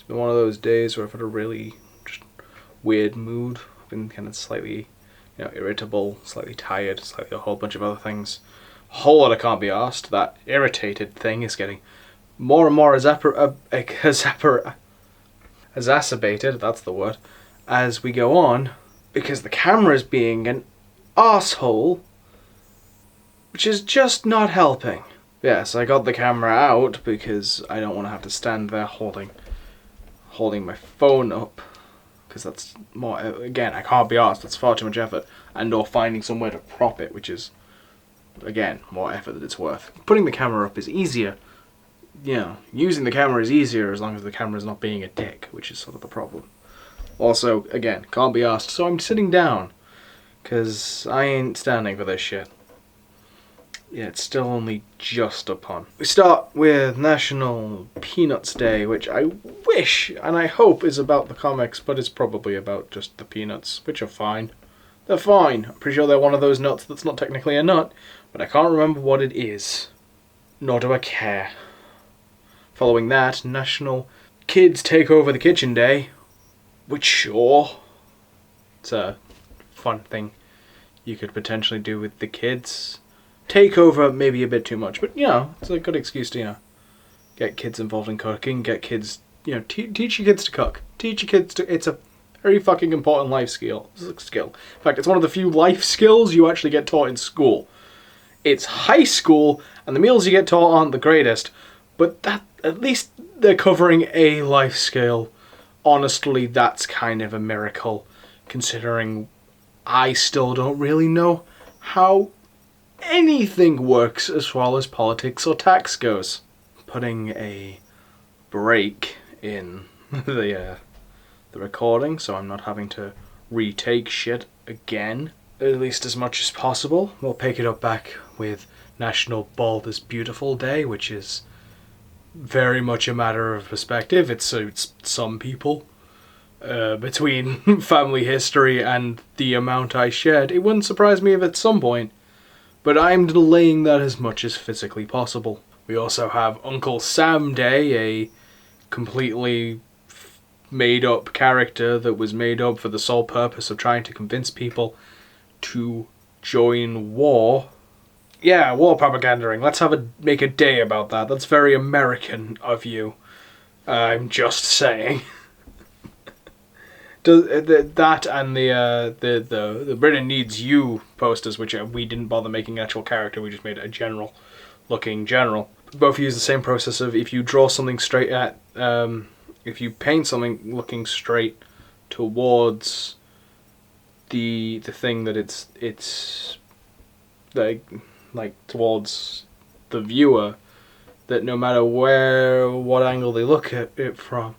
been one of those days where I've had a really just weird mood. I've been kind of slightly, irritable, slightly tired, slightly a whole bunch of other things. A whole lot I can't be arsed. That irritated thing is getting more and more exacerbated, that's the word, as we go on, because the camera's being an asshole, which is just not helping. Yes, I got the camera out because I don't want to have to stand there holding my phone up, because that's more, again, I can't be arsed, that's far too much effort, and or finding somewhere to prop it, which is, again, more effort than it's worth. Putting the camera up is easier. Using the camera is easier as long as the camera's not being a dick, which is sort of the problem. Also, again, can't be asked, so I'm sitting down, because I ain't standing for this shit. Yeah, it's still only just upon. We start with National Peanuts Day, which I wish and I hope is about the comics, but it's probably about just the peanuts, which are fine. They're fine. I'm pretty sure they're one of those nuts that's not technically a nut, but I can't remember what it is. Nor do I care. Following that, National Kids Take Over the Kitchen Day, which sure, it's a fun thing you could potentially do with the kids. Take over maybe a bit too much, but it's a good excuse to get kids involved in cooking, get kids, teach your kids to cook, teach your kids to. It's a very fucking important life skill. In fact, it's one of the few life skills you actually get taught in school. It's high school, and the meals you get taught aren't the greatest, but that at least they're covering a life skill. Honestly, that's kind of a miracle, considering I still don't really know how anything works as far as politics or tax goes. Putting a break in the recording, so I'm not having to retake shit again, at least as much as possible. We'll pick it up back with National Bald is Beautiful Day, which is very much a matter of perspective. It suits some people. Between family history and the amount I shared, it wouldn't surprise me if at some point, but I'm delaying that as much as physically possible. We also have Uncle Sam Day, a completely made up character that was made up for the sole purpose of trying to convince people to join war. Yeah, war propagandering. Let's make a day about that. That's very American of you. I'm just saying. That and the Britain Needs You posters, which we didn't bother making an actual character, we just made a general looking general. Both use the same process of if you draw something straight at, if you paint something looking straight towards the thing that it's like towards the viewer, that no matter what angle they look at it from,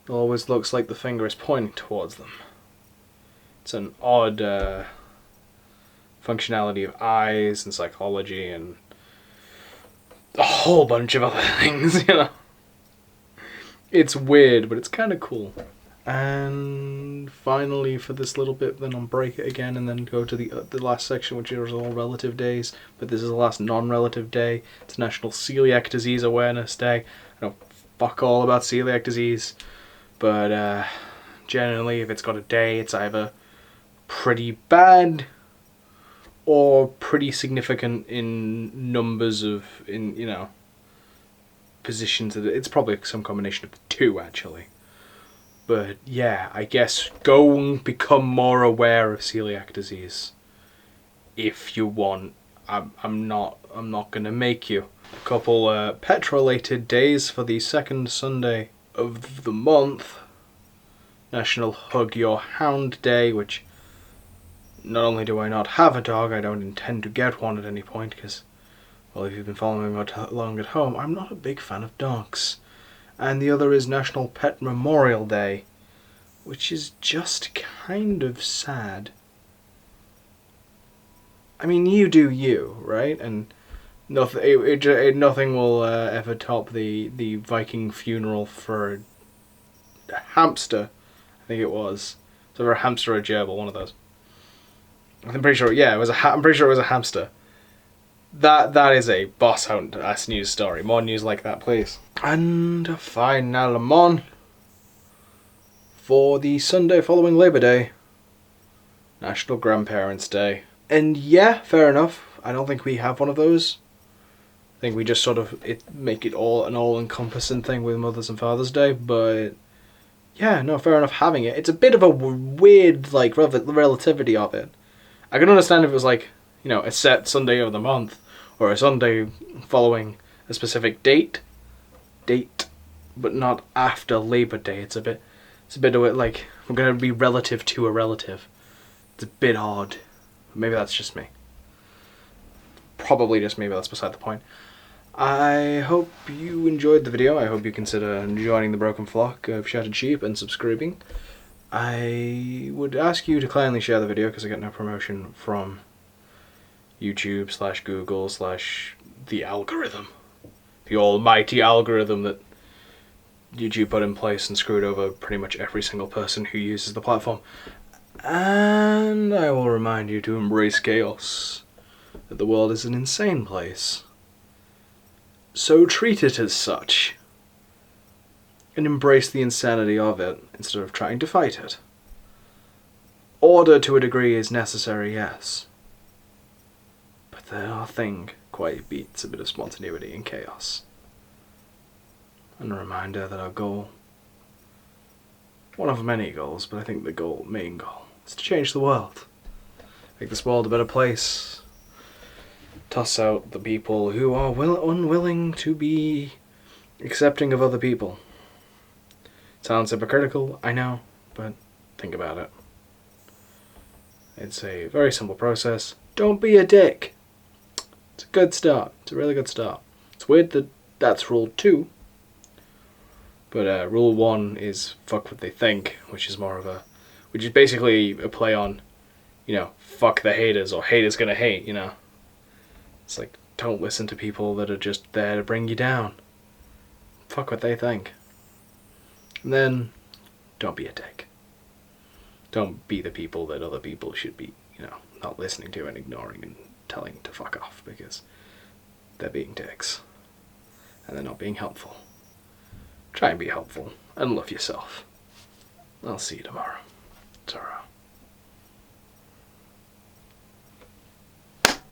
it always looks like the finger is pointing towards them. It's an odd functionality of eyes and psychology and a whole bunch of other things, It's weird, but it's kind of cool. And finally, for this little bit, then I'll break it again and then go to the last section, which is all relative days. But this is the last non-relative day. It's National Celiac Disease Awareness Day. I don't fuck all about celiac disease, but generally, if it's got a day, it's either pretty bad or pretty significant in numbers of positions. It's probably some combination of the two, actually. But yeah, I guess go and become more aware of celiac disease if you want. I'm not gonna make you. A couple pet-related days for the second Sunday of the month. National Hug Your Hound Day, which not only do I not have a dog, I don't intend to get one at any point, because, well, if you've been following me along at home, I'm not a big fan of dogs. And the other is National Pet Memorial Day, which is just kind of sad. I mean, you do you, right? And nothing will ever top the Viking funeral for a hamster, I think it was. So for a hamster or a gerbil, one of those. I'm pretty sure, yeah, I'm pretty sure it was a hamster. That is a boss hunt ass news story. More news like that, please. And finally, for the Sunday following Labor Day, National Grandparents' Day. And yeah, fair enough. I don't think we have one of those. I think we just sort of make it all an all-encompassing thing with Mother's and Father's Day, but yeah, no, fair enough having it. It's a bit of a weird, like, relativity of it. I can understand if it was like, you know, a set Sunday of the month, or a Sunday following a specific date, but not after Labor Day. It's a bit of it, like, we're gonna be relative to a relative. It's a bit odd. Maybe that's just me. Probably just me, but that's beside the point. I hope you enjoyed the video. I hope you consider joining the Broken Flock of Shattered Sheep and subscribing. I would ask you to kindly share the video because I get no promotion from YouTube / Google / the algorithm. The almighty algorithm that YouTube put in place and screwed over pretty much every single person who uses the platform. And I will remind you to embrace chaos. That the world is an insane place. So treat it as such. And embrace the insanity of it instead of trying to fight it. Order to a degree is necessary, yes. But the thing quite beats a bit of spontaneity and chaos. And a reminder that our goal, one of many goals, but I think the main goal, is to change the world. Make this world a better place. Toss out the people who are unwilling to be accepting of other people. Sounds hypocritical, I know, but think about it. It's a very simple process. Don't be a dick. It's a good start. It's a really good start. It's weird that that's rule 2. But rule 1 is fuck what they think, which is basically a play on, you know, fuck the haters, or haters gonna hate, you know. It's like, don't listen to people that are just there to bring you down. Fuck what they think. And then, don't be a dick. Don't be the people that other people should be, you know, not listening to and ignoring and telling to fuck off because they're being dicks. And they're not being helpful. Try and be helpful and love yourself. I'll see you tomorrow. Ta-ra.